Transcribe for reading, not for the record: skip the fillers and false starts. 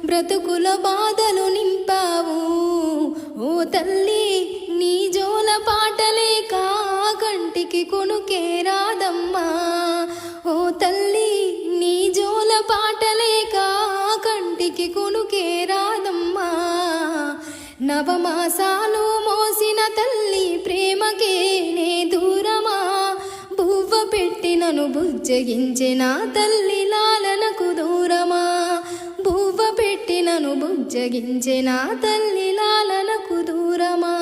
బ్రతుకుల బాధలు నింపావు ఓ తల్లి నీ జోల పాటలేక కంటికి కొనుకే రాదమ్మా ఓ తల్లి నీ జోల పాటలేక కంటికి కొనుకే రాదమ్మా నవమాసాలు మోసిన తల్లి ప్రేమకే నే దూరమా బువ్వ పెట్టి నన్ను బుజ్జగించిన తల్లి లాలనకు దూరమా బువ్వ పెట్టి నన్ను బుజ్జగించిన తల్లి లాలనకు దూరమా